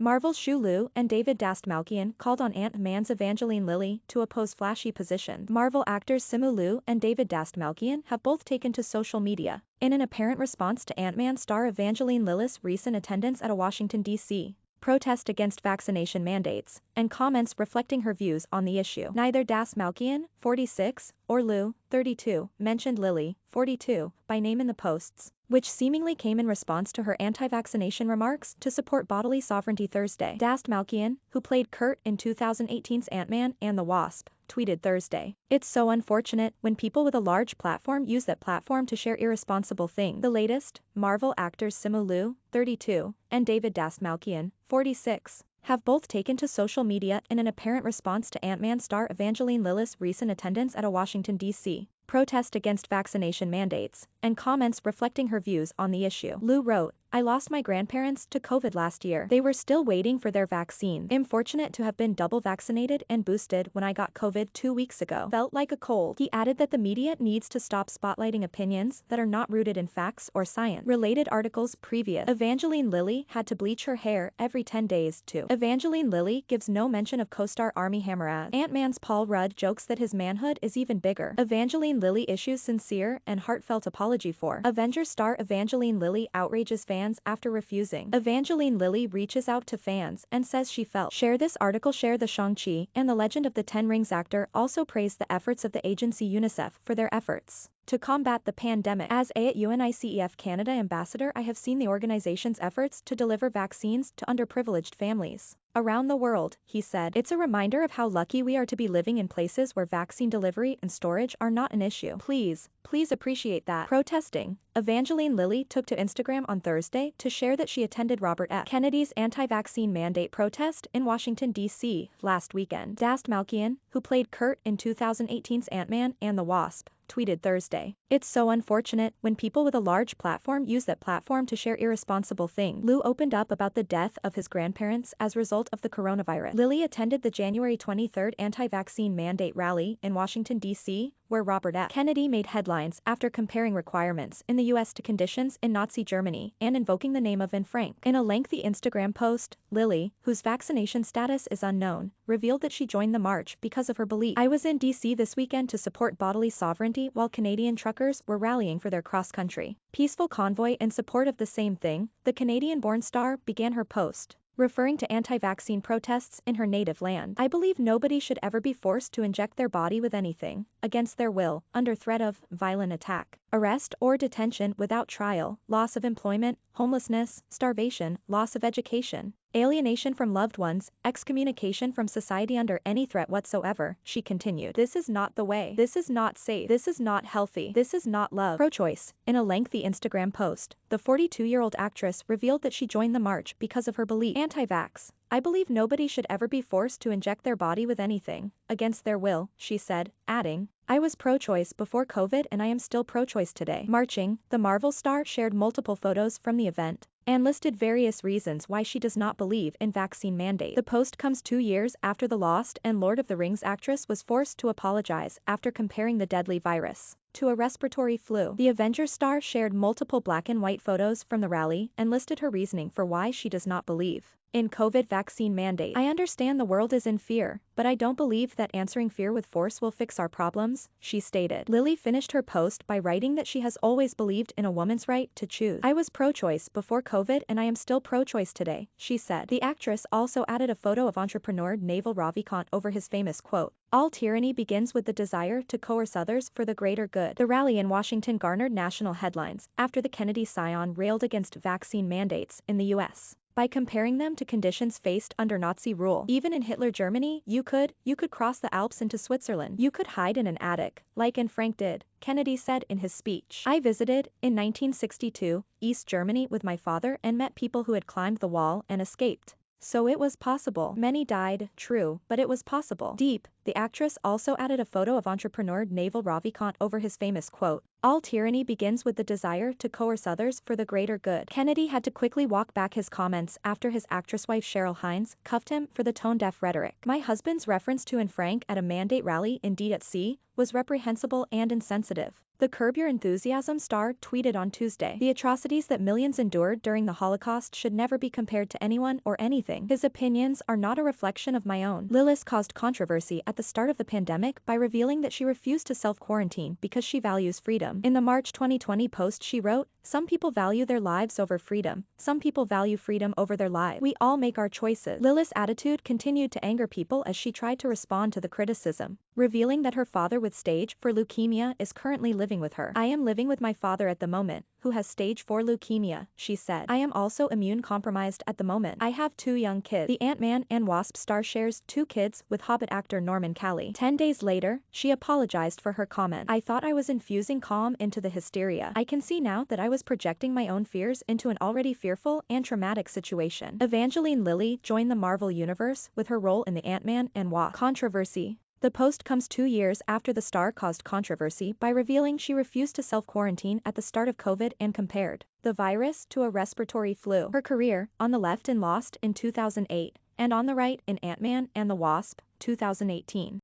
Marvel's Shu Lu and David Dastmalchian called on Ant-Man's Evangeline Lilly to oppose flashy positions. Marvel actors Simu Liu and David Dastmalchian have both taken to social media in an apparent response to Ant-Man star Evangeline Lilly's recent attendance at a Washington, D.C. protest against vaccination mandates, and comments reflecting her views on the issue. Neither Dastmalchian, 46, or Liu, 32, mentioned Lilly, 42, by name in the posts, which seemingly came in response to her anti-vaccination remarks to support bodily sovereignty Thursday. Dastmalchian, who played Kurt in 2018's Ant-Man and the Wasp, tweeted Thursday, "It's so unfortunate when people with a large platform use that platform to share irresponsible things." The latest, Marvel actors Simu Liu, 32, and David Dastmalchian, 46, have both taken to social media in an apparent response to Ant-Man star Evangeline Lilly's recent attendance at a Washington, D.C. protest against vaccination mandates, and comments reflecting her views on the issue. Liu wrote, "I lost my grandparents to COVID last year. They were still waiting for their vaccine. I'm fortunate to have been double vaccinated and boosted when I got COVID 2 weeks ago. Felt like a cold." He added that the media needs to stop spotlighting opinions that are not rooted in facts or science. Related articles previous. Evangeline Lilly had to bleach her hair every 10 days too. Evangeline Lilly gives no mention of co-star Armie Hammer. Ant-Man's Paul Rudd jokes that his manhood is even bigger. Evangeline Lilly issues sincere and heartfelt apology for Avengers star Evangeline Lilly outrages fans after refusing. Evangeline Lilly reaches out to fans and says she felt. Share this article. Share the Shang-Chi and the Legend of the Ten Rings actor also praised the efforts of the agency UNICEF for their efforts to combat the pandemic. As a UNICEF Canada ambassador, I have seen the organization's efforts to deliver vaccines to underprivileged families around the world, he said. It's a reminder of how lucky we are to be living in places where vaccine delivery and storage are not an issue. Please appreciate that. Protesting, Evangeline Lilly took to Instagram on Thursday to share that she attended Robert F. Kennedy's anti-vaccine mandate protest in Washington, D.C. last weekend. Dastmalchian, who played Kurt in 2018's Ant-Man and the Wasp, tweeted Thursday, "It's so unfortunate when people with a large platform use that platform to share irresponsible things." Liu opened up about the death of his grandparents as a result of the coronavirus. Lilly attended the January 23 anti-vaccine mandate rally in Washington, D.C., where Robert F. Kennedy made headlines after comparing requirements in the U.S. to conditions in Nazi Germany and invoking the name of Anne Frank. In a lengthy Instagram post, Lilly, whose vaccination status is unknown, revealed that she joined the march because of her belief. "I was in D.C. this weekend to support bodily sovereignty while Canadian truckers were rallying for their cross-country peaceful convoy in support of the same thing," the Canadian-born star began her post, referring to anti-vaccine protests in her native land. "I believe nobody should ever be forced to inject their body with anything, against their will, under threat of violent attack, arrest or detention without trial, loss of employment, homelessness, starvation, loss of education, alienation from loved ones, excommunication from society under any threat whatsoever," she continued. "This is not the way. This is not safe. This is not healthy. This is not love." Pro-choice. In a lengthy Instagram post, the 42-year-old actress revealed that she joined the march because of her belief. "Anti-vax. I believe nobody should ever be forced to inject their body with anything, against their will," she said, adding, "I was pro-choice before COVID and I am still pro-choice today." Marching, the Marvel star shared multiple photos from the event and listed various reasons why she does not believe in vaccine mandate. The post comes 2 years after the Lost and Lord of the Rings actress was forced to apologize after comparing the deadly virus to a respiratory flu. The Avengers star shared multiple black and white photos from the rally and listed her reasoning for why she does not believe in COVID vaccine mandate. "I understand the world is in fear, but I don't believe that answering fear with force will fix our problems," she stated. Lilly finished her post by writing that she has always believed in a woman's right to choose. "I was pro-choice before COVID and I am still pro-choice today," she said. The actress also added a photo of entrepreneur Naval Ravikant over his famous quote, "All tyranny begins with the desire to coerce others for the greater good." The rally in Washington garnered national headlines after the Kennedy scion railed against vaccine mandates in the U.S. by comparing them to conditions faced under Nazi rule. "Even in Hitler Germany, you could cross the Alps into Switzerland. You could hide in an attic, like Anne Frank did," Kennedy said in his speech. "I visited, in 1962, East Germany with my father and met people who had climbed the wall and escaped. So it was possible. Many died, true, but it was possible." Deep, the actress also added a photo of entrepreneur Naval Ravikant over his famous quote, All tyranny begins with the desire to coerce others for the greater good. Kennedy had to quickly walk back his comments after his actress wife Cheryl Hines cuffed him for the tone-deaf rhetoric. My husband's reference to Anne Frank at a mandate rally in D.C. was reprehensible and insensitive. The Curb Your Enthusiasm star tweeted on Tuesday, "The atrocities that millions endured during the Holocaust should never be compared to anyone or anything. His opinions are not a reflection of my own." Lilly caused controversy at the start of the pandemic by revealing that she refused to self-quarantine because she values freedom. In the March 2020 post she wrote, "Some people value their lives over freedom. Some people value freedom over their lives. We all make our choices." Lilly's attitude continued to anger people as she tried to respond to the criticism, revealing that her father with stage 4 leukemia is currently living with her. "I am living with my father at the moment, who has stage 4 leukemia," she said. "I am also immune compromised at the moment. I have 2 young kids." The Ant-Man and Wasp star shares 2 kids with Hobbit actor Norman Callie. 10 days later, she apologized for her comment. "I thought I was infusing calm into the hysteria. I can see now that I was projecting my own fears into an already fearful and traumatic situation." Evangeline Lilly joined the Marvel Universe with her role in the Ant-Man and Wasp controversy. The post comes 2 years after the star caused controversy by revealing she refused to self-quarantine at the start of COVID and compared the virus to a respiratory flu. Her career, on the left in Lost in 2008, and on the right in Ant-Man and the Wasp, 2018.